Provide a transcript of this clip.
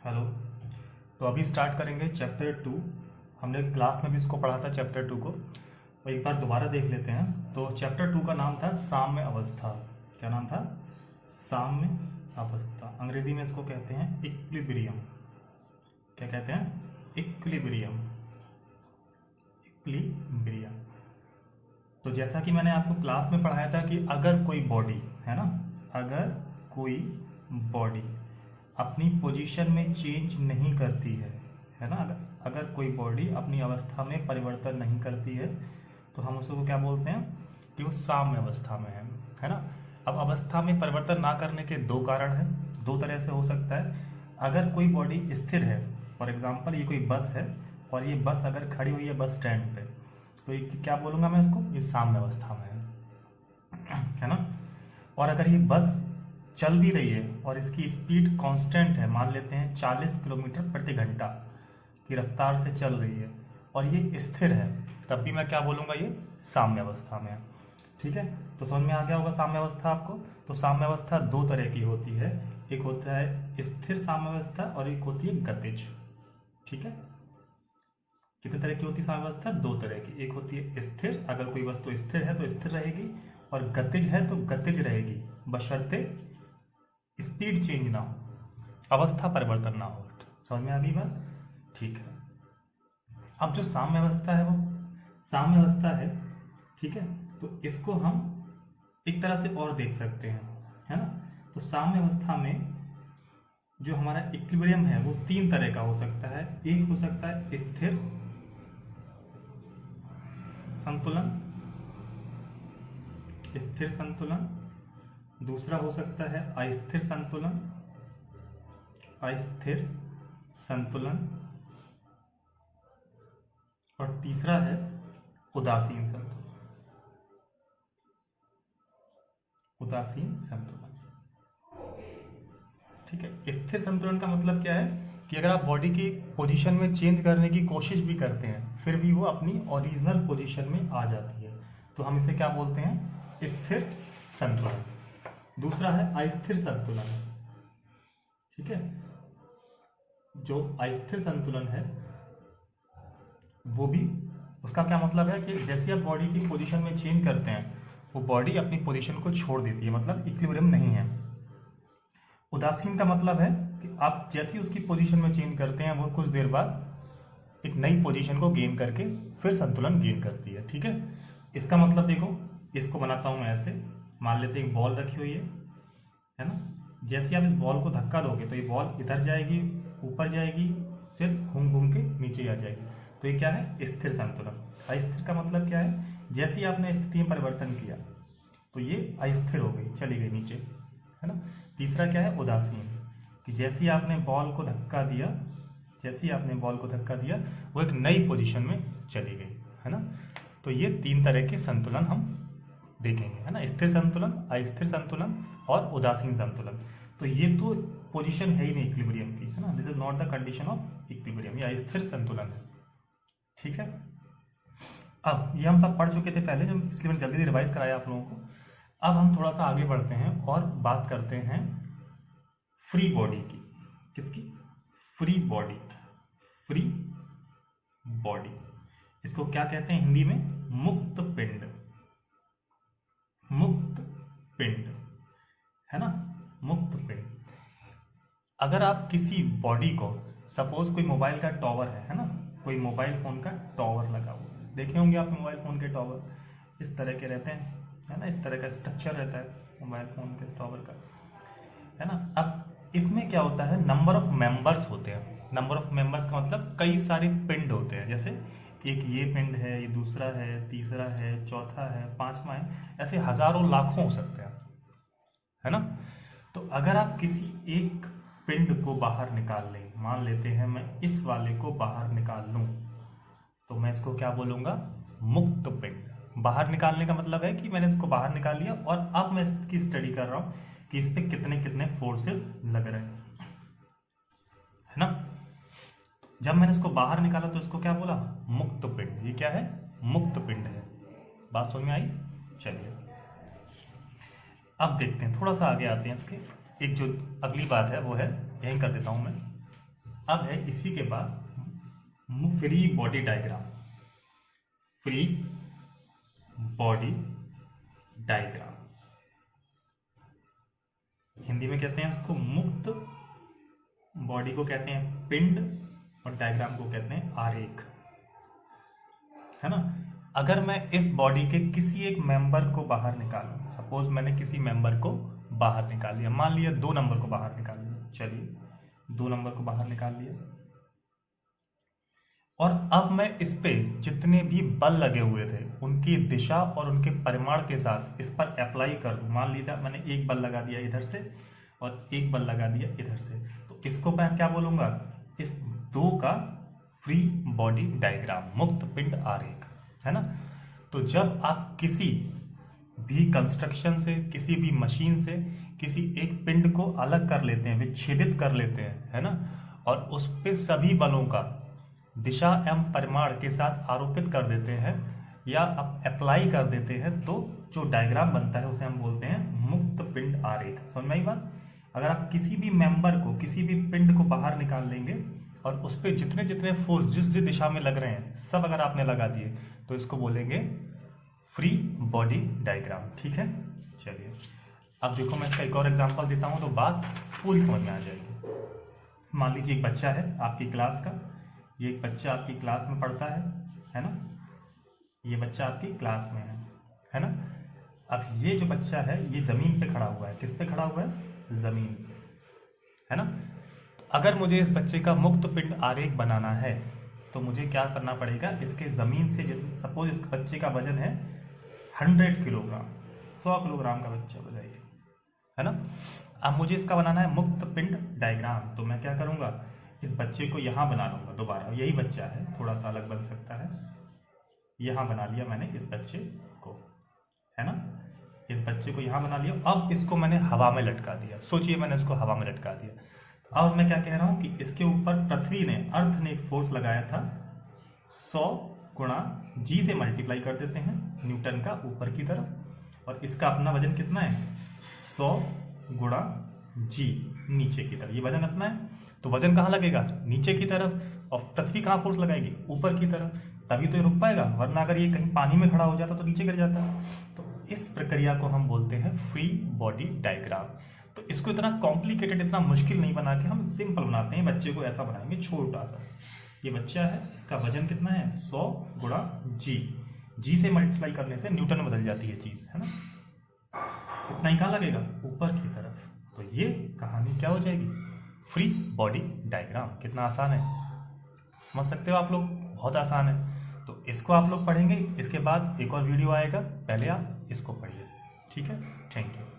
Hello. तो अभी start करेंगे चैप्टर 2। हमने क्लास में भी इसको पढ़ा था चैप्टर 2 को, और एक बार दोबारा देख लेते हैं। तो चैप्टर 2 का नाम था साम्य अवस्था। क्या नाम था? साम्य अवस्था। अंग्रेजी में इसको कहते हैं इक्विलिब्रियम। क्या कहते हैं? इक्विलिब्रियम। इक्विलिब्रियम। तो जैसा कि मैंने आपको क्लास में पढ़ाया था कि अगर कोई बॉडी है ना, अगर कोई बॉडी अपनी पोजीशन में चेंज नहीं करती है ना, अगर कोई बॉडी अपनी अवस्था में परिवर्तन नहीं करती है तो हम उसको क्या बोलते हैं कि वो साम्य अवस्था में है ना। अब अवस्था में परिवर्तन ना करने के दो कारण हैं, दो तरह से हो सकता है। अगर कोई बॉडी स्थिर है, फॉर एग्जांपल ये कोई बस है और ये बस अगर खड़ी हुई है बस स्टैंड पे, तो ये क्या बोलूँगा मैं इसको, ये साम्य अवस्था में है ना। और अगर ये बस चल भी रही है और इसकी स्पीड कांस्टेंट है, मान लेते हैं 40 किलोमीटर प्रति घंटा की रफ्तार से चल रही है और ये स्थिर है, तब भी मैं क्या बोलूँगा, ये साम्य अवस्था में है। ठीक है, तो समझ में आ गया होगा साम्य अवस्था आपको। तो साम्य अवस्था दो तरह की होती है, एक होता है स्थिर साम्य अवस्था और एक होती है गतिज। ठीक है, कितने तरह की होती है साम्य अवस्था? दो तरह की। एक होती है स्थिर, अगर कोई वस्तु स्थिर है तो स्थिर रहेगी, और गतिज है तो गतिज रहेगी, बशर्ते स्पीड चेंज ना हो, अवस्था परिवर्तन ना हो। समझ में आ गई बात? ठीक है। अब जो साम्य अवस्था है वो साम्य अवस्था है, ठीक है, तो इसको हम एक तरह से और देख सकते हैं, है ना। तो साम्य अवस्था में जो हमारा इक्विलिब्रियम है वो तीन तरह का हो सकता है। एक हो सकता है स्थिर संतुलन, स्थिर संतुलन। दूसरा हो सकता है अस्थिर संतुलन, अस्थिर संतुलन। और तीसरा है उदासीन संतुलन, उदासीन संतुलन। ठीक है, स्थिर संतुलन का मतलब क्या है कि अगर आप बॉडी की पोजीशन में चेंज करने की कोशिश भी करते हैं फिर भी वो अपनी ओरिजिनल पोजीशन में आ जाती है, तो हम इसे क्या बोलते हैं? स्थिर संतुलन। दूसरा है अस्थिर संतुलन। ठीक है, जो अस्थिर संतुलन है वो भी, उसका क्या मतलब है कि जैसे आप बॉडी की पोजीशन में चेंज करते हैं वो बॉडी अपनी पोजीशन को छोड़ देती है, मतलब इक्विलिब्रियम नहीं है। उदासीन का मतलब है कि आप जैसी उसकी पोजीशन में चेंज करते हैं वो कुछ देर बाद एक नई पोजीशन को गेन करके फिर संतुलन गेन करती है। ठीक है, इसका मतलब देखो, इसको बनाता हूं मैं ऐसे। मान लेते हैं एक बॉल रखी हुई है ना। जैसे आप इस बॉल को धक्का दोगे तो ये बॉल इधर जाएगी, ऊपर जाएगी, फिर घूम घूम के नीचे आ जाएगी। तो ये क्या है? स्थिर संतुलन। अस्थिर का मतलब क्या है? जैसे ही आपने स्थिति में परिवर्तन किया तो ये अस्थिर हो गई, चली गई नीचे, है ना। तीसरा क्या है? उदासीन, कि जैसे ही आपने बॉल को धक्का दिया, जैसे ही आपने बॉल को धक्का दिया वो एक नई पोजीशन में चली गई, है ना। तो ये तीन तरह के संतुलन हम देखेंगे, है ना। स्थिर संतुलन, अस्थिर संतुलन और उदासीन संतुलन। तो ये तो पोजीशन है ही नहीं इक्विलिब्रियम की, है ना। This is not the condition of equilibrium, ये अस्थिर संतुलन है। ठीक है, अब ये हम सब पढ़ चुके थे पहले, जब इसलिए मैंने जल्दी रिवाइज कराया आप लोगों को। अब हम थोड़ा सा आगे बढ़ते हैं और बात करते हैं फ्री बॉडी की। किसकी? Free body. फ्री बॉडी, इसको क्या कहते हैं हिंदी में? मुक्त पिंड। मुक्त पिंड, है ना, मुक्त पिंड। अगर आप किसी बॉडी को, सपोज कोई मोबाइल का टॉवर है ना, कोई मोबाइल फोन का टॉवर लगा हुआ है, देखे होंगे आप मोबाइल फोन के टॉवर इस तरह के रहते हैं, है ना, इस तरह का स्ट्रक्चर रहता है मोबाइल फोन के टॉवर का, है ना। अब इसमें क्या होता है? नंबर ऑफ मेंबर्स होते हैं। नंबर ऑफ मेंबर्स का मतलब कई सारे पिंड होते हैं, जैसे एक ये पिंड है, ये दूसरा है, तीसरा है, चौथा है, पांचवा है, ऐसे हजारों लाखों हो सकते हैं, है ना। तो अगर आप किसी एक पिंड को बाहर निकाल लें, मान लेते हैं मैं इस वाले को बाहर निकाल लूं, तो मैं इसको क्या बोलूंगा? मुक्त पिंड। बाहर निकालने का मतलब है कि मैंने इसको बाहर निकाल लिया और अब मैं इसकी स्टडी कर रहा हूं कि इस पे कितने कितने फोर्सेस लग रहे हैं, है ना। जब मैंने इसको बाहर निकाला तो इसको क्या बोला? मुक्त पिंड। ये क्या है? मुक्त पिंड है। बात समझ में आई? चलिए अब देखते हैं, थोड़ा सा आगे आते हैं इसके। एक जो अगली बात है वो है, यहीं कर देता हूं मैं, अब है इसी के बाद free body diagram. Free body diagram Hindi में कहते हैं इसको मुक्त बॉडी को कहते हैं पिंड और डायग्राम को कहते हैं आरेख, है ना। अगर मैं इस बॉडी के किसी एक मेंबर को बाहर निकालूं, सपोज मैंने किसी मेंबर को बाहर निकाल लिया, मान लिया 2 नंबर को बाहर निकाल लिया, चलिए 2 नंबर को बाहर निकाल लिया, और अब मैं इस पे जितने भी बल लगे हुए थे उनकी दिशा और उनके परिमाण के साथ इस पर अप्लाई कर दूं। मान लीजिए मैंने एक बल लगा दिया इधर से और एक बल लगा दिया इधर से, तो इसको मैं क्या बोलूंगा, इस 2 का फ्री बॉडी डायग्राम, मुक्त पिंड आरेख, है ना। तो जब आप किसी भी कंस्ट्रक्शन से, किसी भी मशीन से किसी एक पिंड को अलग कर लेते हैं, विच्छेदित कर लेते हैं, है ना, और उस पे सभी बलों का दिशा एवं परिमाण के साथ आरोपित कर देते हैं या आप अप्लाई कर देते हैं, तो जो डायग्राम बनता है उसे हम बोलते हैं मुक्त पिंड आरेख। समझ में आई बात। अगर आप किसी भी मेंबर को, किसी भी पिंड को बाहर निकाल लेंगे और उस पर जितने जितने फोर्स जिस जिस दिशा में लग रहे हैं सब अगर आपने लगा दिए तो इसको बोलेंगे फ्री बॉडी डायग्राम। ठीक है, चलिए अब देखो मैं इसका एक और एग्जांपल देता हूं तो बात पूरी समझ में आ जाएगी। मान लीजिए एक बच्चा है आपकी क्लास का, ये एक बच्चा आपकी क्लास में पढ़ता है ना, ये बच्चा आपकी क्लास में है ना। अब ये जो बच्चा है ये जमीन पे खड़ा हुआ है, किस पे खड़ा हुआ है, जमीन पे, है ना। तो अगर मुझे इस बच्चे का मुक्त पिंड आरेख बनाना है तो मुझे क्या करना पड़ेगा, इसके जमीन से सपोज इस बच्चे का वजन है 100 किलोग्राम, 100 किलोग्राम का बच्चा बताइए, है ना। अब मुझे इसका बनाना है मुक्त पिंड डायग्राम, तो मैं क्या करूंगा, इस बच्चे को यहाँ बना लूंगा दोबारा, यही बच्चा है, थोड़ा सा अलग बन सकता है, यहाँ बना लिया मैंने इस बच्चे को, है ना, इस बच्चे को यहाँ बना लिया। अब इसको मैंने हवा में लटका दिया, सोचिए मैंने इसको हवा में लटका दिया। अब मैं क्या कह रहा हूँ कि इसके ऊपर पृथ्वी ने, अर्थ ने एक फोर्स लगाया था 100 गुणा जी से मल्टीप्लाई कर देते हैं न्यूटन का ऊपर की तरफ, और इसका अपना वजन कितना है 100 गुणा जी नीचे की तरफ, ये वजन अपना है। तो वजन कहाँ लगेगा, नीचे की तरफ, और पृथ्वी कहाँ फोर्स लगाएगी, ऊपर की तरफ, तभी तो ये रुक पाएगा, वरना अगर ये कहीं पानी में खड़ा हो जाता तो नीचे गिर जाता। तो इस प्रक्रिया को हम बोलते हैं फ्री बॉडी डायग्राम। तो इसको इतना कॉम्प्लिकेटेड, इतना मुश्किल नहीं बना के हम सिंपल बनाते हैं, बच्चे को ऐसा बनाएंगे छोटा सा। ये बच्चा है, इसका वजन कितना है 100 गुणा जी से मल्टीप्लाई करने से न्यूटन में बदल जाती है चीज, है ना। इतना ही कहाँ लगेगा, ऊपर की तरफ। तो ये कहानी क्या हो जाएगी, फ्री बॉडी डायग्राम। कितना आसान है, समझ सकते हो आप लोग, बहुत आसान है। तो इसको आप लोग पढ़ेंगे, इसके बाद एक और वीडियो आएगा, पहले आप इसको पढ़िए। ठीक है, थैंक यू।